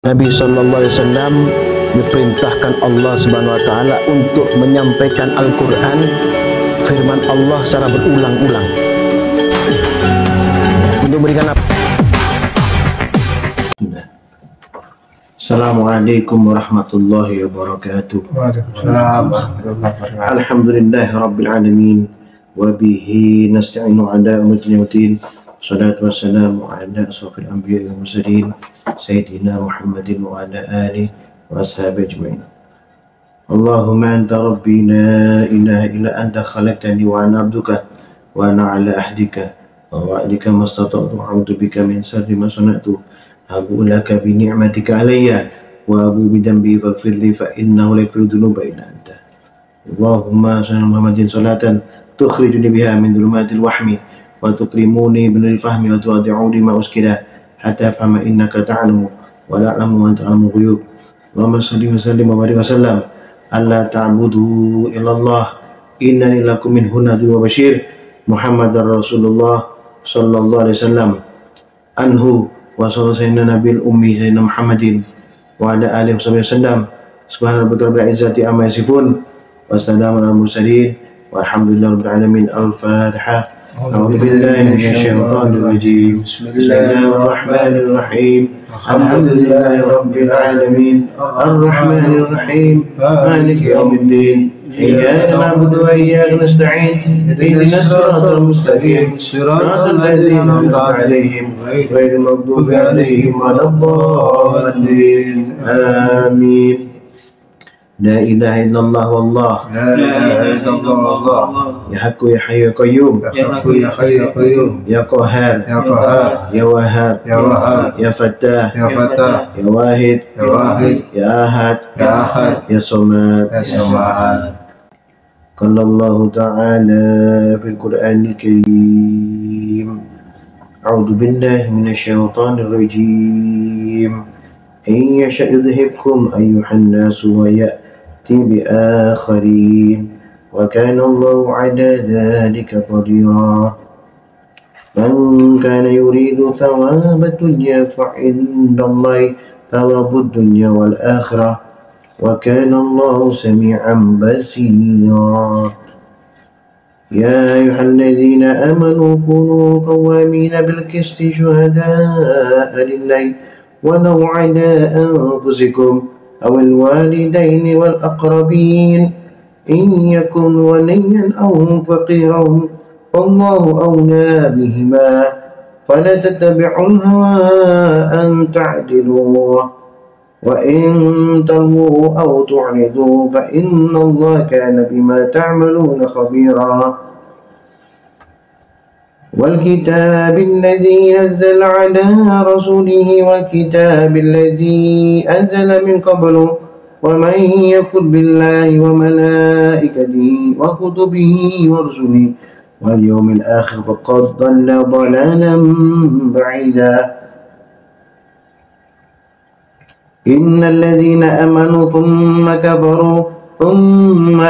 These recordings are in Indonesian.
Nabi Sallallahu Alaihi Wasallam diperintahkan Allah Subhanahu Wa Taala untuk menyampaikan Al-Quran, firman Allah secara berulang-ulang. Untuk memberikan apa? Assalamualaikum warahmatullahi wabarakatuh. Waalaikumsalam warahmatullahi wabarakatuh. Alhamdulillahirabbil alamin wa bihi nasta'inu ala umuri din. Salatu wassalamu ala asrafil anbiya'i wal mursalin sayyidina Muhammadin wa ala alihi wa ashabihi ajma'in. Allahumma anta rabbi la ilaha illa anta khalaqtani wa ana abduka wa ana ala ahdika wa wa'dika mastata'tu a'udzu bika min sharri ma sana'tu abu laka bi ni'matika alayya wa abu bi dhanbi faghfir li fa innahu la yaghfiru dhunuba illa anta. Allahumma salli ala Muhammadin salatan tukhrijuni biha min dhulumatil wahmi wa tukrimuni bil fahmi wa tu'adi'uni ma uskila hatta fahma innaka ta'lamu wa la a'lamu wa anta ta'lamu ghuyub. Allahumma salli wa sallim wa barik wa sallam alla ta'budu illallah innani lakum minhu nadhir wa bashir Muhammadar Rasulullah sallallahu alaihi wasallam anhu wa sallallahu sayyidina nabil ummi sayyidina Muhammadin wa ala alihi wa sallam. Subhana rabbika rabbil izzati amma yasifun wa salamun alal mursalin walhamdulillahi rabbil alamin. Al-Fatihah. أعوذ بالله من الشيطان الرجيم. بسم الله الرحمن الرحيم. الحمد لله رب العالمين الرحمن الرحيم مالك يوم الدين إياك نعبد وإياك نستعين اهدنا الصراط المستقيم صراط الذين أنعمت عليهم غير المغضوب عليهم ولا الضالين آمين. لا إله إلا الله والله لا إله إلا الله والله يا حق يا حي يا قيوم يا حق يا حي يا قيوم يا قهار يا قهار يا وهاب يا وهاب يا فتاح يا فتاح يا واحد يا واحد يا أحد يا أحد يا صمد يا سمعان. قال الله تعالى في القرآن الكريم أعوذ بالله من الشيطان الرجيم إن يشأ يذهبكم أيها الناس ويأتي بآخرين وكان الله على ذلك قديرا. من كان يريد ثواب الدنيا فعند الله ثواب الدنيا والآخرة وكان الله سميعا بصيرا. يا أيها الذين آمنوا كونوا قوامين بالقسط شهداء لله ولو على أنفسكم أو الوالدين والأقربين إن يكن وليا أو فقيرا فالله أولى بهما فلا تتبعوا الهوى أن تعدلوا وإن تلووا أو تعرضوا فإن الله كان بما تعملون خبيرا. والكتاب الذي نزل على رسوله والكتاب الذي أنزل من قبل ومن يكفر بالله وملائكته وكتبه ورسله واليوم الآخر فقد ضل ضلالا بعيدا. إن الذين آمنوا ثم كفروا ثم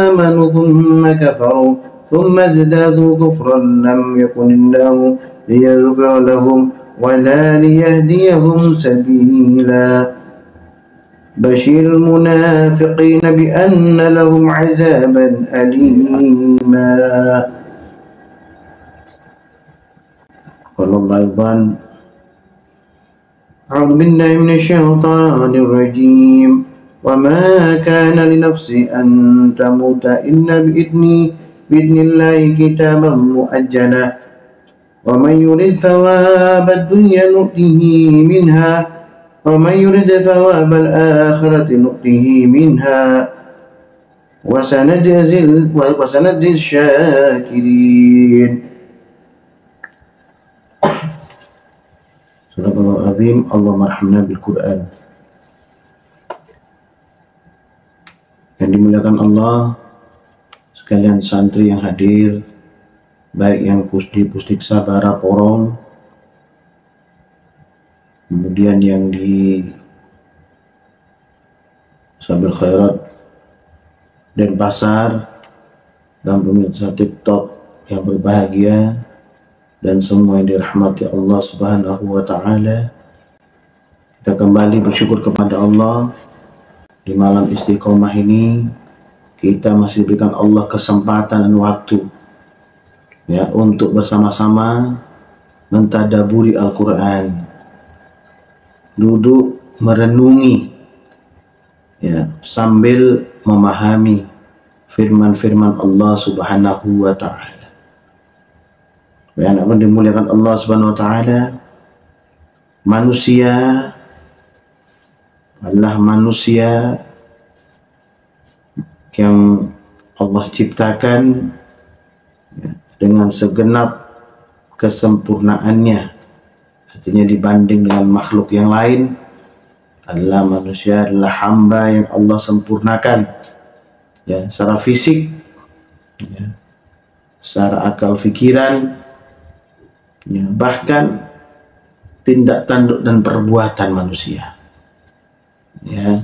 آمنوا ثم كفروا ثم ازدادوا كفرا لم يكن الله ليغفر لهم ولا ليهديهم سبيلا. بشر المنافقين بأن لهم عذابا أليما. قال الله أيضا أعوذ بالله من الشيطان الرجيم وما كان لنفس أن تموت إلا بإذن الله كتابا مؤجلا ومن يرد ثواب الدنيا نؤته منها ومن يرد ثواب الآخرة نؤته منها وسنجزي الشاكرين. Sadaqallahul azim. Allahumma arhamna bil Qur'an. Yang dimuliakan Allah sekalian santri yang hadir, baik yang di Pusdiksa Bara Porong, kemudian yang di Sabil Khairat Denpasar, dan pemirsa TikTok yang berbahagia, dan semua yang dirahmati Allah Subhanahu wa Ta'ala. Kita kembali bersyukur kepada Allah di malam istiqomah ini. Kita masih diberikan Allah kesempatan dan waktu ya untuk bersama-sama mentadaburi Al-Quran, duduk merenungi ya sambil memahami firman-firman Allah Subhanahu wa taala. Ya, anak dimuliakan Allah Subhanahu wa taala, manusia adalah manusia yang Allah ciptakan ya, dengan segenap kesempurnaannya. Artinya dibanding dengan makhluk yang lain adalah manusia adalah hamba yang Allah sempurnakan ya, secara fisik ya, secara akal pikiran ya, bahkan tindak tanduk dan perbuatan manusia ya.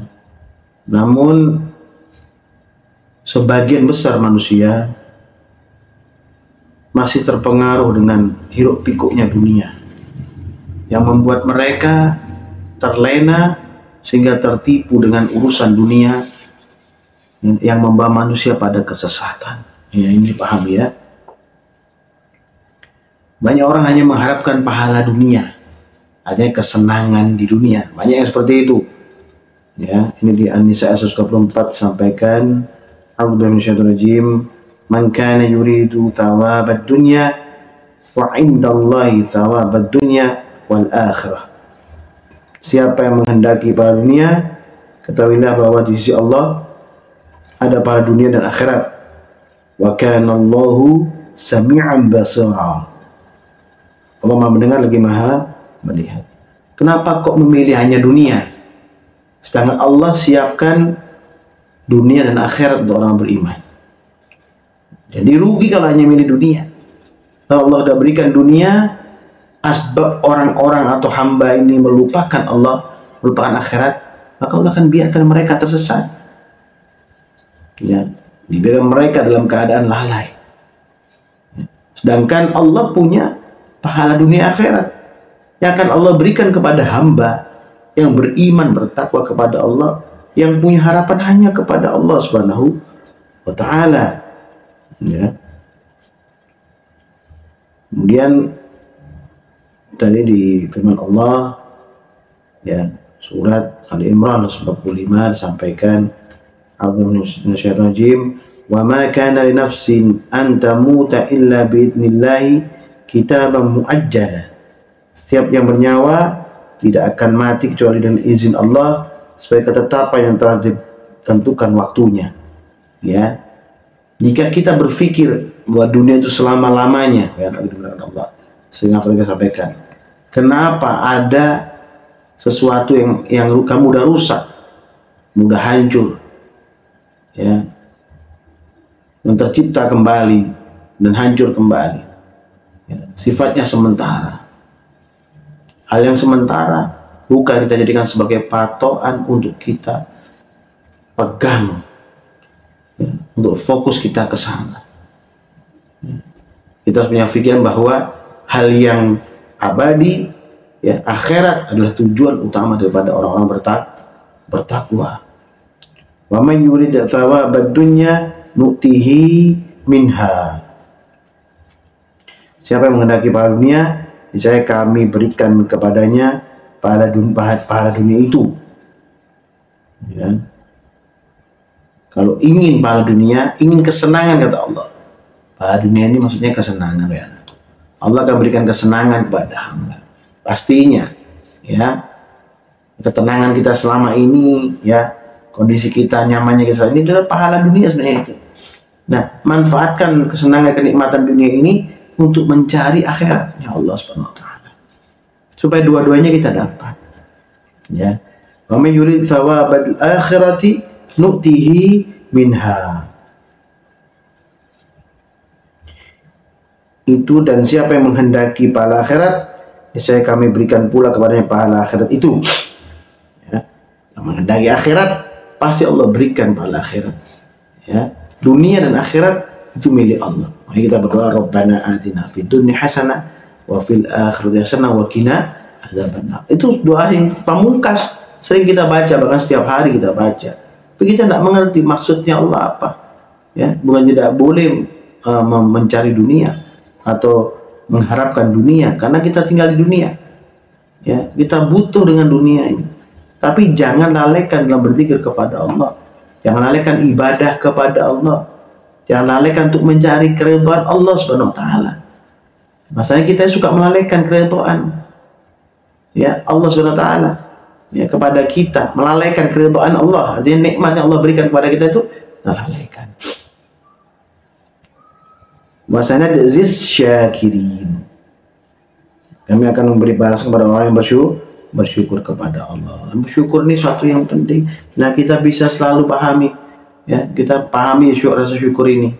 Namun sebagian besar manusia masih terpengaruh dengan hiruk pikuknya dunia yang membuat mereka terlena sehingga tertipu dengan urusan dunia yang membawa manusia pada kesesatan ya. Ini paham ya. Banyak orang hanya mengharapkan pahala dunia, hanya kesenangan di dunia, banyak yang seperti itu ya. Ini di An-Nisa ayat 124 sampaikan, a'udzubillahi minasyaitonir rajim, man kana yuridu thawabad dunya wa 'indallahi thawabad dunya wal akhirah. Siapa yang menghendaki pahala dunia, ketahuilah bahwa di sisi Allah ada pahala dunia dan akhirat. Wa kana Allahu sami'an basira. Allah Maha mendengar lagi Maha melihat. Kenapa kok memilih hanya dunia? Sedangkan Allah siapkan dunia dan akhirat untuk orang beriman. Jadi rugi kalau hanya milih dunia. Kalau Allah sudah berikan dunia, asbab orang-orang atau hamba ini melupakan Allah, melupakan akhirat, maka Allah akan biarkan mereka tersesat. Ya, dibiarkan mereka dalam keadaan lalai. Sedangkan Allah punya pahala dunia akhirat yang akan Allah berikan kepada hamba yang beriman, bertakwa kepada Allah, yang punya harapan hanya kepada Allah Subhanahu wa taala. Ya. Kemudian tadi di firman Allah ya, surat Ali Imran 45 disampaikan, a'udzubillahi wa ma kana li nafsin an tamuta illa biidznillah kitaban muajjala. Setiap yang bernyawa tidak akan mati kecuali dengan izin Allah sebagai ketetapan yang telah ditentukan waktunya. Ya, jika kita berpikir bahwa dunia itu selama-lamanya, ya Allah, sehingga kita sampaikan, kenapa ada sesuatu yang kamu udah rusak, mudah hancur, ya, yang tercipta kembali dan hancur kembali, ya, sifatnya sementara. Hal yang sementara bukan kita jadikan sebagai patokan untuk kita pegang, ya, untuk fokus kita ke sana. Kita harus punya pikiran bahwa hal yang abadi, ya, akhirat adalah tujuan utama daripada orang-orang bertakwa. Wa may yurid thawabad dunya nu'tihi minha. Siapa yang menghendaki pahala dunia, niscaya kami berikan kepadanya pahala dunia itu. Ya. Kalau ingin pahala dunia, ingin kesenangan, kata Allah, pahala dunia ini maksudnya kesenangan ya. Allah akan berikan kesenangan kepada hamba. Pastinya ya, ketenangan kita selama ini, ya, kondisi kita, nyamannya kita ini adalah pahala dunia sebenarnya itu. Nah, manfaatkan kesenangan, kenikmatan dunia ini untuk mencari akhiratnya Allah Subhanahu wa taala, supaya dua-duanya kita dapat. Ya. Wa may yurid thawabal akhirati nu'tihi minha. Itu, dan siapa yang menghendaki pahala akhirat, saya kami berikan pula kepadanya pahala akhirat itu. Ya. Yang menghendaki akhirat, pasti Allah berikan pahala akhirat. Ya. Dunia dan akhirat itu milik Allah. Mari kita berdoa, Rabbana atina fid dunya hasanah wa fil akhirati hasanah wa qina adzabannar. Itu doa yang pamungkas, sering kita baca, bahkan setiap hari kita baca. Tapi kita tidak mengerti maksudnya Allah apa. Ya, bukan tidak boleh mencari dunia atau mengharapkan dunia, karena kita tinggal di dunia. Ya, kita butuh dengan dunia ini. Tapi jangan lalaikan dalam berzikir kepada Allah. Jangan lalaikan ibadah kepada Allah. Jangan lalaikan untuk mencari keridhaan Allah Subhanahu wa taala. Masalahnya kita suka melalaikan keridhaan ya Allah Subhanahu wa taala ya kepada kita, melalaikan keridhaan Allah. Artinya nikmat yang Allah berikan kepada kita itu terlalaikan. Wasana aziz syakirin. Kami akan memberi balas kepada orang yang bersyukur kepada Allah. Bersyukur ini suatu yang penting. Nah, kita bisa selalu pahami, ya, kita pahami rasa syukur ini.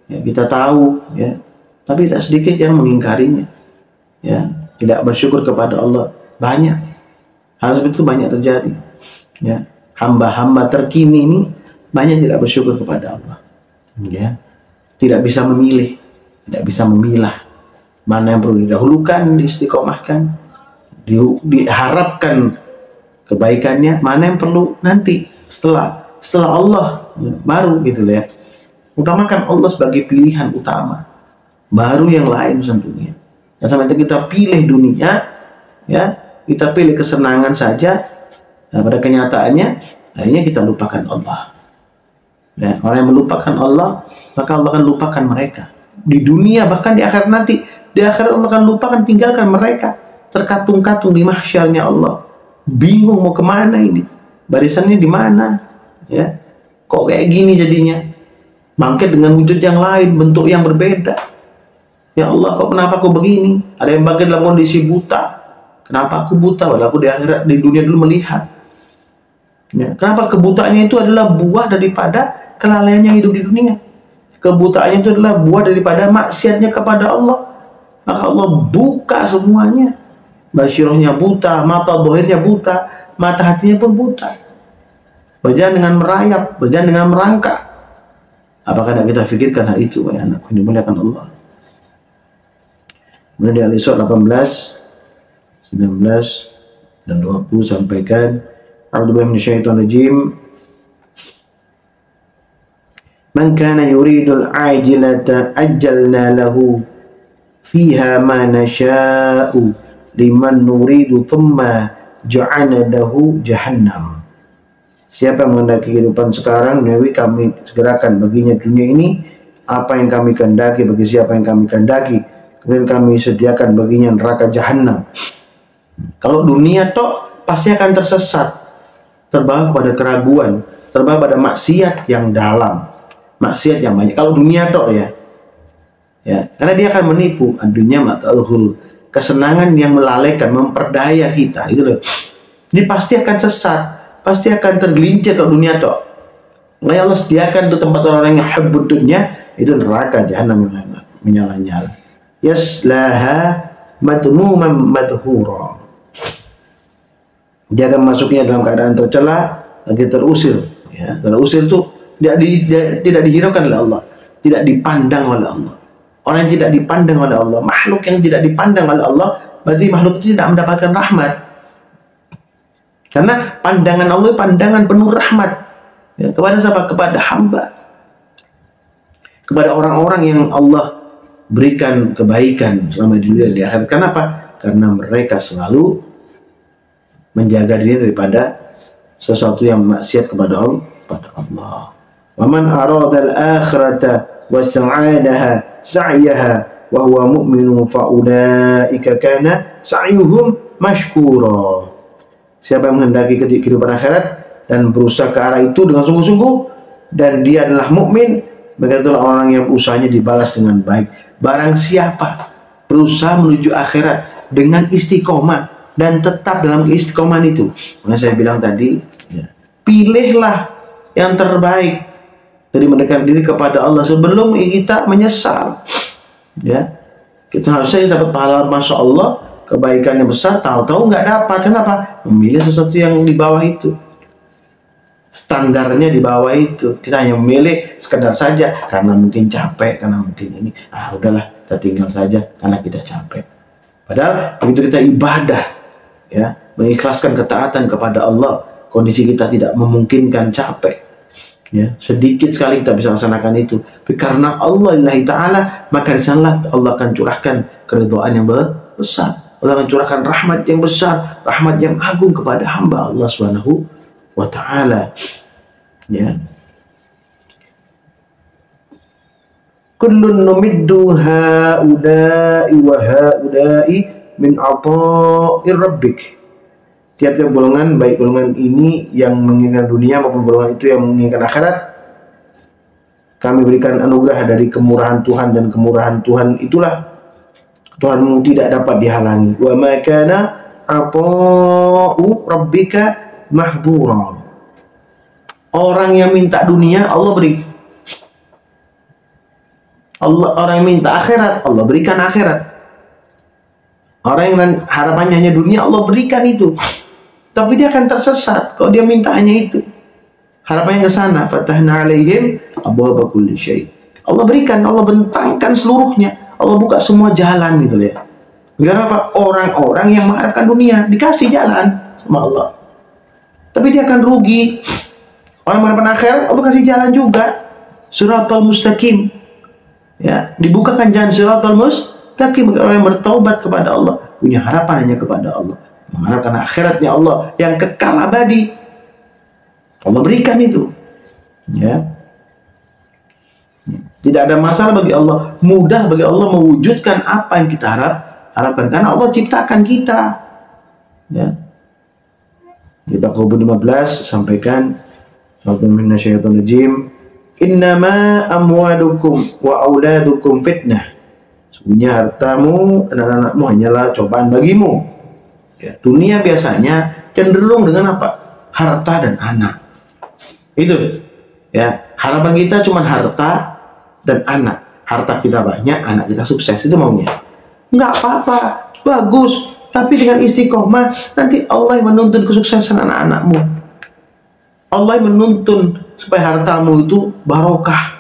Ya, kita tahu, ya, tapi tidak sedikit yang mengingkarinya. Ya, tidak bersyukur kepada Allah. Banyak. Hal seperti itu banyak terjadi. Ya, hamba-hamba terkini ini banyak tidak bersyukur kepada Allah. Ya, tidak bisa memilih, tidak bisa memilah mana yang perlu didahulukan, diistiqomahkan, diharapkan kebaikannya, mana yang perlu nanti setelah Allah baru gitu ya. Utamakan Allah sebagai pilihan utama, baru yang lain urusan dunia. Dan sampai kita pilih dunia, ya, kita pilih kesenangan saja, nah, pada kenyataannya akhirnya kita lupakan Allah. Ya, orang yang melupakan Allah, maka Allah akan lupakan mereka di dunia, bahkan di akhirat nanti. Di akhirat Allah akan lupakan, tinggalkan mereka terkatung-katung di mahsyarnya Allah. Bingung mau kemana ini, barisannya di mana, ya, kok kayak gini jadinya. Bangkit dengan wujud yang lain, bentuk yang berbeda. Ya Allah, kok kenapa aku begini? Ada yang bangkit dalam kondisi buta. Kenapa aku buta? Walau aku di akhirat, di dunia dulu melihat. Ya, kenapa kebutaannya itu adalah buah daripada kelalaiannya hidup di dunia. Kebutaannya itu adalah buah daripada maksiatnya kepada Allah. Maka Allah buka semuanya. Basyirohnya buta, mata dohirnya buta, mata hatinya pun buta. Berjalan dengan merayap, berjalan dengan merangkak. Apakah tidak kita pikirkan hal itu, ya anakku, dimuliakan Allah? Kemudian di Al-Isra 18, 19 dan 20 sampaikan, A'udzubillahi minasyaitonirrajim. Man kana yuridul ajilata ajjalna lahu fiha ma nasha'u liman nuridu thumma ja'alna lahu jahannam. Siapa yang menghendaki kehidupan sekarang, kami segerakan baginya dunia ini apa yang kami kehendaki bagi siapa yang kami kehendaki, kemudian kami sediakan baginya neraka jahanam. Kalau dunia tok pasti akan tersesat, terbawa pada keraguan, terbawa pada maksiat yang dalam, maksiat yang banyak. Kalau dunia tok ya, karena dia akan menipu. Dunia mata'uhul, kesenangan yang melalaikan, memperdaya kita, itu loh. Ini pasti akan sesat, pasti akan tergelincir kalau dunia tok. Allah sediakan untuk tempat orang yang habbud dunya, itu neraka jahanam yang menyala-nyala. Yaslaha madmuman madhura. Dia akan masuknya dalam keadaan tercela, lagi terusir. Ya, terusir itu tidak dihiraukan oleh Allah, tidak dipandang oleh Allah. Orang yang tidak dipandang oleh Allah, makhluk yang tidak dipandang oleh Allah, berarti makhluk itu tidak mendapatkan rahmat. Karena pandangan Allah pandangan penuh rahmat. Ya, kepada siapa? Kepada hamba. Kepada orang-orang yang Allah berikan kebaikan selama di dunia dan di akhirat. Kenapa? Karena mereka selalu menjaga diri daripada sesuatu yang maksiat kepada Allah. Wa man arada al-akhirata wa sa'adaha sa'yaha wa huwa mu'minun fa ulaika kana sa'yuhum mashkura. Siapa yang menghendaki kehidupan akhirat dan berusaha ke arah itu dengan sungguh-sungguh dan dia adalah mukmin, maka itulah orang yang usahanya dibalas dengan baik. Barang siapa berusaha menuju akhirat dengan istiqomah dan tetap dalam istiqomah itu, karena saya bilang tadi, ya, pilihlah yang terbaik dari mendekatkan diri kepada Allah sebelum kita menyesal. Ya, kita harusnya dapat pahala, masya Allah, kebaikan yang besar, tahu-tahu nggak dapat. Kenapa? Memilih sesuatu yang di bawah itu, standarnya di bawah itu. Kita hanya memilih sekedar saja karena mungkin capek, karena mungkin ini, udahlah kita tinggal saja karena kita capek. Padahal begitu kita ibadah ya, mengikhlaskan ketaatan kepada Allah. Kondisi kita tidak memungkinkan, capek, ya, sedikit sekali kita bisa laksanakan itu. Tapi karena Allah Lillahi Ta'ala, maka di sanalah Allah akan curahkan keridhaan yang besar. Allah akan curahkan rahmat yang besar, rahmat yang agung kepada hamba Allah Subhanahu wa Ta'ala. Ya. Kullun numiddu haula'i wa haula'i min ata'ir rabbik. Tiap-tiap golongan, baik golongan ini yang menginginkan dunia maupun golongan itu yang menginginkan akhirat, kami berikan anugerah dari kemurahan Tuhan, dan kemurahan Tuhan itulah Tuhanmu tidak dapat dihalangi. Wa ma kana ata'u rabbika mahdzura. Orang yang minta dunia Allah beri. Orang yang minta akhirat Allah berikan akhirat. Orang yang harapannya hanya dunia Allah berikan itu. Tapi dia akan tersesat kalau dia minta hanya itu. Harapannya ke sana. Fatahna alaihim abwaaba kulli syai'. Allah berikan, Allah bentangkan seluruhnya. Allah buka semua jalan gitu ya. Kenapa? Orang-orang yang mengharapkan dunia dikasih jalan sama Allah. Tapi dia akan rugi. Orang mengharapkan akhirat Allah kasih jalan juga. Siratal mustaqim. Ya, dibukakan jalan siratal mustaqim bagi orang yang bertaubat kepada Allah, punya harapan hanya kepada Allah, mengharapkan akhiratnya Allah yang kekal abadi. Allah berikan itu. Ya. Tidak ada masalah bagi Allah, mudah bagi Allah mewujudkan apa yang kita harapkan karena Allah ciptakan kita. Ya. Di Baqarah 15 sampaikan, Bismillahirrahmanirrahim. Innama amwalukum wa auladukum fitnah. Sesungguhnya hartamu dan anak-anakmu hanyalah cobaan bagimu. Ya, dunia biasanya cenderung dengan apa? Harta dan anak. Itu. Ya, harapan kita cuma harta dan anak. Harta kita banyak, anak kita sukses. Itu maunya. Enggak apa-apa, bagus. Tapi dengan istiqomah, nanti Allah yang menuntun kesuksesan anak-anakmu. Allah yang menuntun supaya hartamu itu barokah.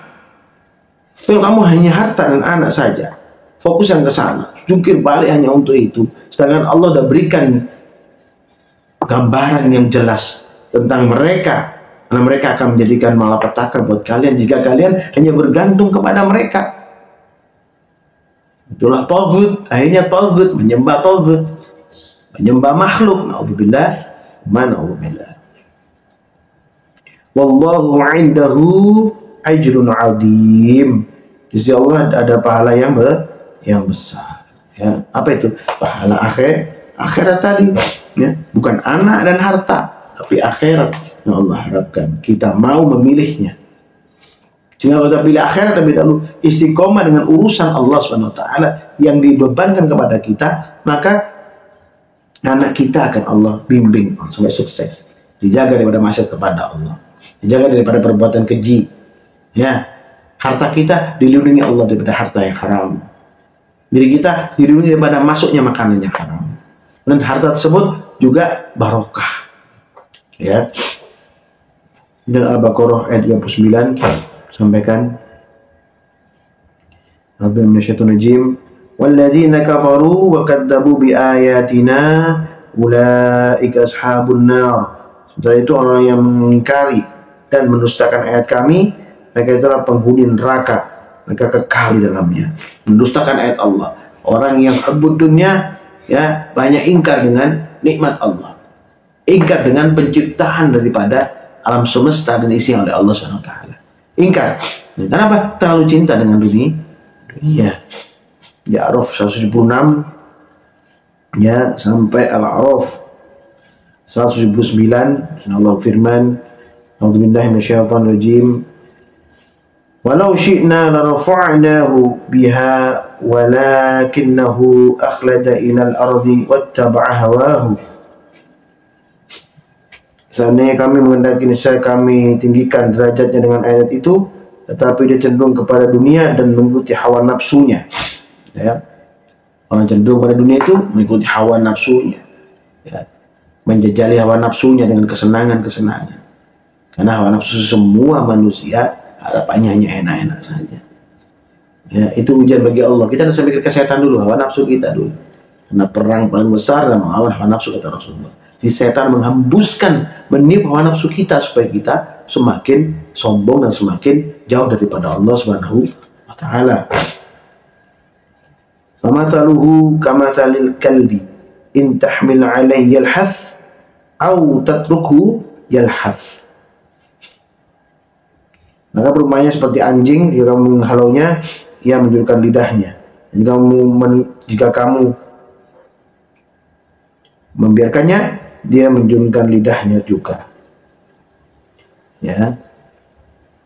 Kalau kamu hanya harta dan anak saja, fokus yang ke sana, jungkir balik hanya untuk itu. Sedangkan Allah sudah berikan gambaran yang jelas tentang mereka, karena mereka akan menjadikan malapetaka buat kalian jika kalian hanya bergantung kepada mereka. Itulah taghut, akhirnya taghut, menyembah taghut, menyembah makhluk. Na'udzubillah, na'udzubillah. Wallahu 'indahu ajrun 'adzim. Di sisi Allah ada pahala yang besar. Ya, apa itu? Pahala akhirat tadi, ya, bukan anak dan harta, tapi akhirat yang Allah harapkan. Kita mau memilihnya. Jika kita pilih akhirat lebih dahulu, istiqomah dengan urusan Allah SWT yang dibebankan kepada kita, maka anak kita akan Allah bimbing sampai sukses. Dijaga daripada maksiat kepada Allah, dijaga daripada perbuatan keji. Ya, harta kita dilindungi Allah daripada harta yang haram. Diri kita dilindungi daripada masuknya makanan yang haram. Dan harta tersebut juga barokah. Ya. Dan Al-Baqarah ayat 39 sampaikan, Rabbil minasyaitonir rajim, walladzina kafaru wa kadzdzabu biayatina ulaika ashabun nar. Setelah itu orang yang mengingkari dan mendustakan ayat kami, mereka itulah penghuni neraka, mereka kekal di dalamnya. Mendustakan ayat Allah, orang yang rebut dunia, ya, banyak ingkar dengan nikmat Allah, ingkar dengan penciptaan daripada alam semesta dan isi oleh Allah SWT. Ingkar. Kenapa? Terlalu cinta dengan dunia. Di A'raf 176 ya sampai Al-A'raf 179, Allah firman, A'udzubillahi minasyaitonir rajim, walau syi'na larafa'nahu biha walakinnahu akhlada ilal ardi wattaba'a hawahu. Seandainya kami menghendaki, niscaya kami tinggikan derajatnya dengan ayat itu, tetapi dia cenderung kepada dunia dan mengikuti hawa nafsunya. Ya. Orang cenderung pada dunia itu mengikuti hawa nafsunya. Ya. Menjajali hawa nafsunya dengan kesenangan-kesenangan. Karena hawa nafsu semua manusia harapannya hanya enak-enak saja. Ya, itu ujian bagi Allah. Kita harus mikir kesehatan dulu, hawa nafsu kita dulu. Karena perang paling besar adalah melawan hawa nafsu, kata Rasulullah. Jadi setan menghembuskan, menipu hawa nafsu kita supaya kita semakin sombong dan semakin jauh daripada Allah Subhanahu wa taala. Famathaluhu kamathalil kalbi in tahmil alaihi yalhath au tatrukhu yalhath. Maka perumpamannya seperti anjing, jika kamu menghalaunya, ia menjulurkan lidahnya. Jika kamu membiarkannya, dia menjulurkan lidahnya juga. Ya.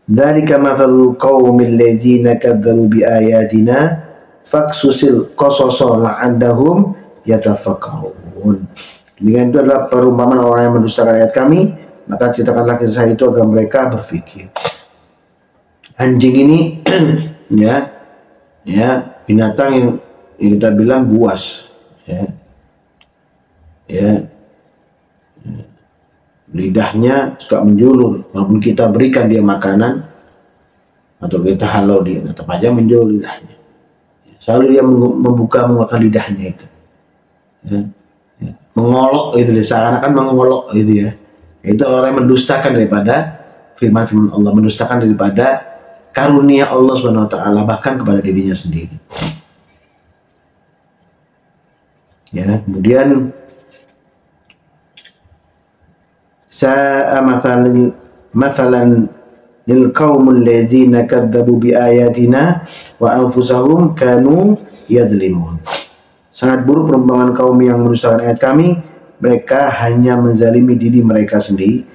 Dzalika mathalul qaumil ladzina kadzdzabu biayatina faqsusil qasasa la'allahum yatafakkarun. Demikian itu adalah perumpamaan orang yang mendustakan ayat kami, maka ceritakanlah kisah itu agar mereka berpikir. Anjing ini ya binatang yang kita bilang buas, lidahnya suka menjulur, walaupun kita berikan dia makanan atau kita halau dia, tetap aja menjulur lidahnya. Selalu dia membuka mengeluarkan lidahnya itu, mengolok itu, seakan-akan mengolok itu ya. Itu orang yang mendustakan daripada firman-firman Allah, mendustakan daripada karunia Allah Subhanahu wa taala, bahkan kepada dirinya sendiri. Ya, kemudian sa'a mathalan lil qaumil ladzina kadzdzabu biayatina wa anfusahum kanu yadzlimun. Sangat buruk perumpamaan kaum yang mendustakan ayat kami, mereka hanya menzalimi diri mereka sendiri.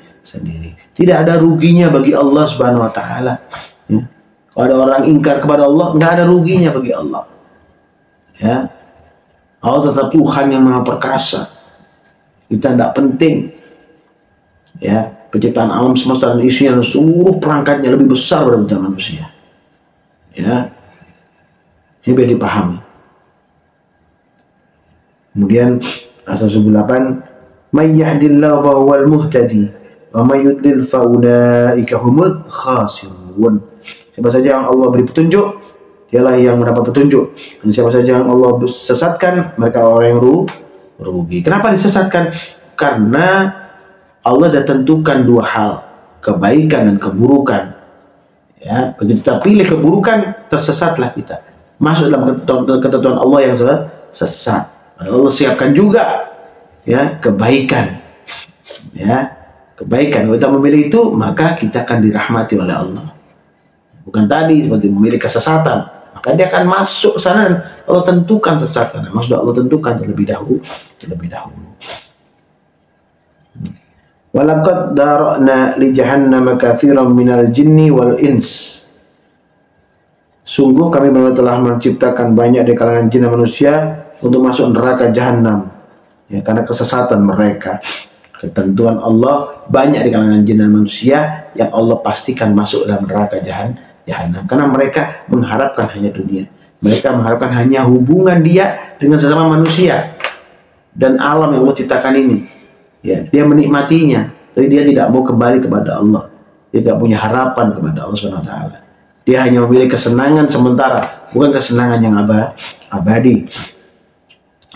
Tidak ada ruginya bagi Allah Subhanahu wa taala. Ya. Kalau ada orang ingkar kepada Allah, nggak ada ruginya bagi Allah. Ya, Allah tetap Tuhan yang Maha Perkasa. Kita tidak penting. Ya, penciptaan alam semesta dan isinya dan seluruh perangkatnya lebih besar daripada penciptaan manusia. Ya, ini biar dipahami. Kemudian ayat 98, "May yahdillahu fa huwal muhtadi wa may yudlil fa ulaika humul khasirun." Siapa saja yang Allah beri petunjuk, dialah yang mendapat petunjuk. Dan siapa saja yang Allah sesatkan, mereka orang yang rugi. Kenapa disesatkan? Karena Allah sudah tentukan dua hal, kebaikan dan keburukan. Ya, begitu kita pilih keburukan, tersesatlah kita. Masuk dalam ketentuan Allah yang sesat. Allah siapkan juga ya kebaikan. Ya, kebaikan. Kalau kita memilih itu, maka kita akan dirahmati oleh Allah. Bukan tadi seperti memilih kesesatan, maka dia akan masuk ke sana dan Allah tentukan sesat sana. Maksudnya Allah tentukan terlebih dahulu. Walaqad dara'na li jahannam katsiran minal jinni wal ins. Sungguh kami benar telah menciptakan banyak dari kalangan jin dan manusia untuk masuk neraka jahanam. Ya, karena kesesatan mereka. Ketentuan Allah, banyak di kalangan jin dan manusia yang Allah pastikan masuk dalam neraka jahanam. Karena mereka mengharapkan hanya dunia. Mereka mengharapkan hanya hubungan dia dengan sesama manusia dan alam yang Allah ciptakan ini. Ya, dia menikmatinya, tapi dia tidak mau kembali kepada Allah. Dia tidak punya harapan kepada Allah Subhanahu wa taala. Dia hanya memilih kesenangan sementara, bukan kesenangan yang abadi.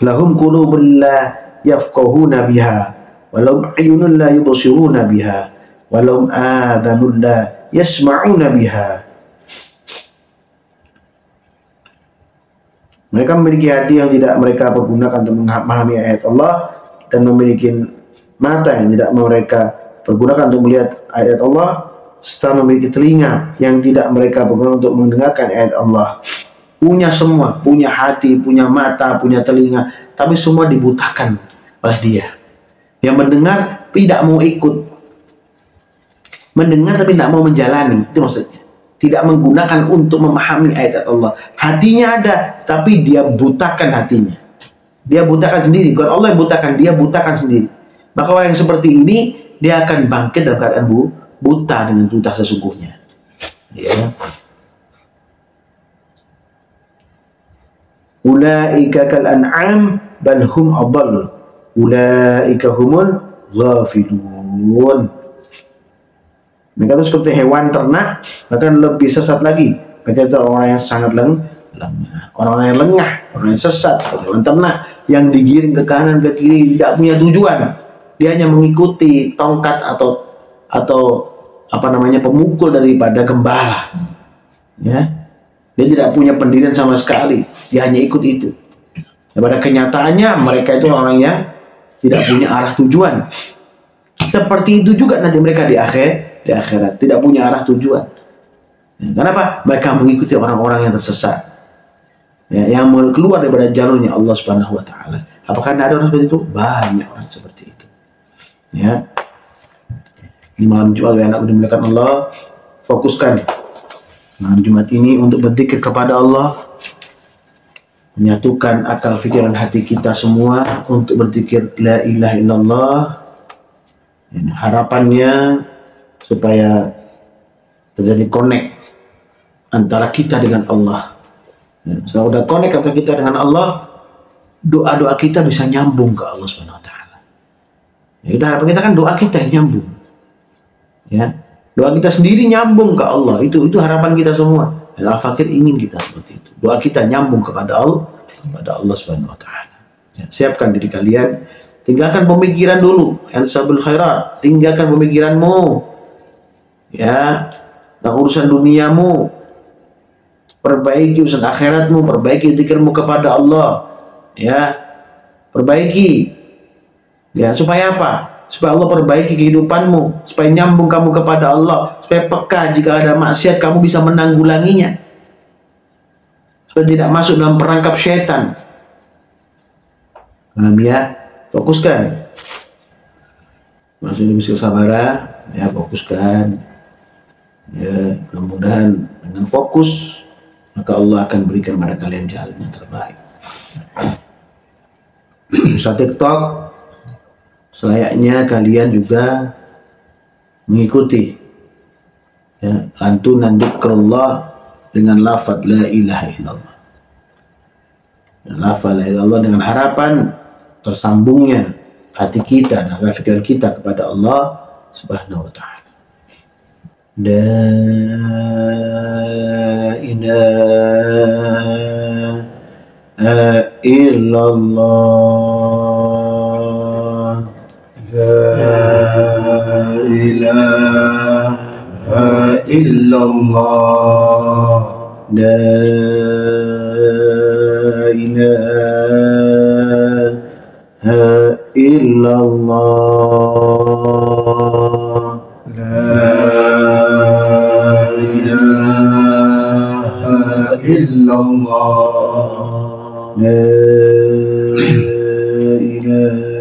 Lahum qulubun la yafqahuna biha, walahum a'yunun la yubsiruna biha, walahum adhanun la yasma'una biha. Mereka memiliki hati yang tidak mereka pergunakan untuk memahami ayat Allah, dan memiliki mata yang tidak mereka pergunakan untuk melihat ayat Allah, serta memiliki telinga yang tidak mereka pergunakan untuk mendengarkan ayat Allah. Punya semua, punya hati, punya mata, punya telinga, tapi semua dibutakan oleh dia. Yang mendengar tidak mau ikut, mendengar tapi tidak mau menjalani, itu maksudnya. Tidak menggunakan untuk memahami ayat Allah. Hatinya ada, tapi dia butakan hatinya. Dia butakan sendiri. Bukan Allah yang butakan, dia butakan sendiri. Maka orang yang seperti ini, dia akan bangkit dalam keadaan buta dengan buta sesungguhnya. Ya. Ulaika kal an'am bal hum adall. Ulaika humul ghafilun. Mereka itu seperti hewan ternak, bahkan lebih sesat lagi. Mereka itu orang yang sangat Orang-orang yang lengah, orang yang sesat, orang ternak yang digiring ke kanan ke kiri, tidak punya tujuan. Dia hanya mengikuti tongkat atau apa namanya, pemukul daripada gembala. Ya, dia tidak punya pendirian sama sekali. Dia hanya ikut itu. Dan pada kenyataannya mereka itu orang yang tidak punya arah tujuan. Seperti itu juga nanti mereka di akhirat tidak punya arah tujuan. Ya, kenapa? Mereka mengikuti orang-orang yang tersesat, ya, yang mau keluar daripada jalurnya Allah Subhanahu Wa Taala. Apakah ada orang seperti itu? Banyak orang seperti itu. Ya, di malam Jumat yang anak dimuliakan Allah, fokuskan malam Jumat ini untuk berzikir kepada Allah, menyatukan akal pikiran hati kita semua untuk berzikir la ilaha illallah. Harapannya supaya terjadi connect antara kita dengan Allah. Kalau udah connect antara kita dengan Allah, doa-doa kita bisa nyambung ke Allah Subhanahu Wa Taala. Ya, kita harapan kita kan doa kita yang nyambung. Ya, doa kita sendiri nyambung ke Allah. Itu harapan kita semua. Dan Al-Fakir ingin kita seperti itu. Doa kita nyambung kepada Allah Subhanahu Wa Taala. Ya, siapkan diri kalian. Tinggalkan pemikiran dulu, yang sabul khairat. Tinggalkan pemikiranmu, ya, tentang urusan duniamu. Perbaiki urusan akhiratmu, perbaiki zikirmu kepada Allah, ya, perbaiki, ya, supaya apa? Supaya Allah perbaiki kehidupanmu, supaya nyambung kamu kepada Allah, supaya peka jika ada maksiat kamu bisa menanggulanginya, supaya tidak masuk dalam perangkap syaitan. Ya, fokuskan. Masih bisa sabar, ya, fokuskan. Ya, mudah-mudahan dengan fokus maka Allah akan berikan pada kalian jalan yang terbaik. Usaha TikTok, selayaknya kalian juga mengikuti, ya, lantunan dzikrullah dengan lafaz la ilaha illallah. Lafaz la ilaha illallah dengan harapan tersambungnya hati kita dan pikiran kita kepada Allah Subhanahu Wa Taala. La ilaha illallah, La ilaha illallah, la ilaha illallah, illallah, la ilaha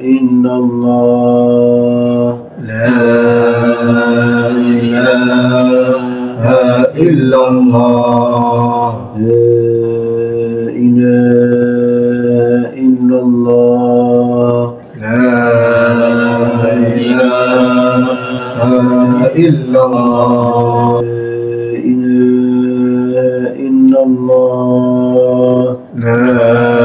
illallah, la ilaha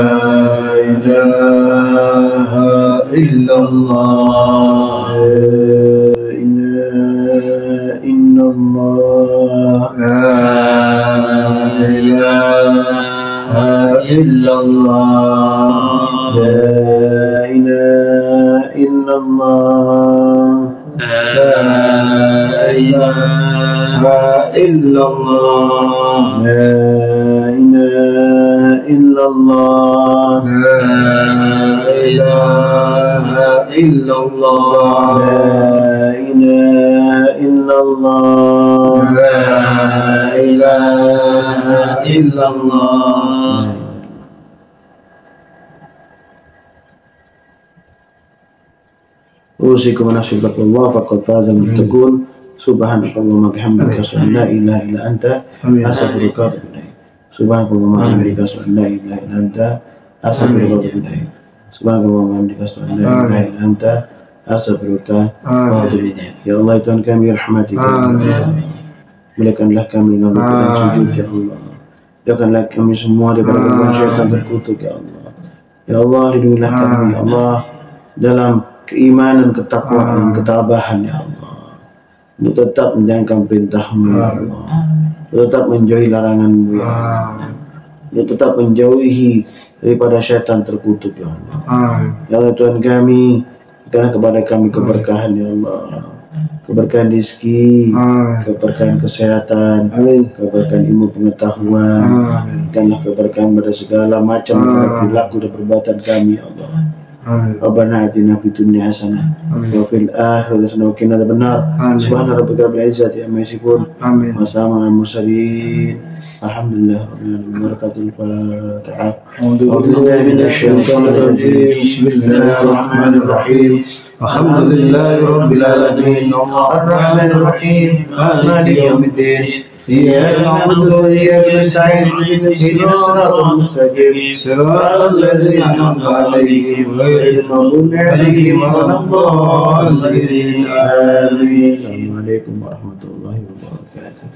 illallah, la ilaha illallah, la ilaha illallah, la ilaha illallah, la ilaha illallah, la ilaha illallah, la ilaha illallah, Usikum wa nafsi bittaqwallah faqad faza al-muttaqun. Subhanakallahumma bihamdika asyhadu an la ilaha illa anta astaghfiruka wa atubu ilaik. Subhanakallahumma bihamdika asyhadu an la ilaha illa anta astaghfiruka wa atubu ilaik. Subhanakallahumma bihamdika asyhadu an la ilaha illa anta astaghfiruka wa atubu ilaik. Ya Allah, Tuhan kami, rahmatika ya Allah. Muliakanlah kami dengan rukuk dan sujud ya Allah. Jauhkanlah kami semua daripada gangguan syaitan terkutuk ya Allah. Ya Allah, lindungilah kami ya Allah dalam keimanan, ketakwaan, ketabahan ya Allah, untuk tetap menjalankan perintah-Mu ya Allah, untuk tetap menjauhi larangan-Mu ya Allah, untuk tetap menjauhi daripada syaitan terkutuk ya Allah. Ya Allah Tuhan kami, berikanlah kepada kami keberkahan ya Allah, keberkahan rezeki, keberkahan kesehatan, keberkahan ilmu pengetahuan, berikanlah keberkahan pada segala macam perilaku dan perbuatan kami ya Allah. Rabbana atina fid dunya hasanah wa fil akhirati hasanah wa qina adzabannar. Subhana rabbika rabbil izzati amma yasifun wa salamun alal mursalin. Alhamdulillah rabbil alamin. Barakatul Fatihah. A'udzu billahi minasyaitonir rajim. Bismillahirrahmanirrahim. Alhamdulillahi rabbil alamin. Arrahmanir rahim. Maliki yaumiddin. إياك نعبد وإياك نستعين اهدنا الصراط المستقيم صراط الذين أنعمت عليهم غير المغضوب عليهم ولا الضالين آمين. السلام عليكم ورحمة الله وبركاته.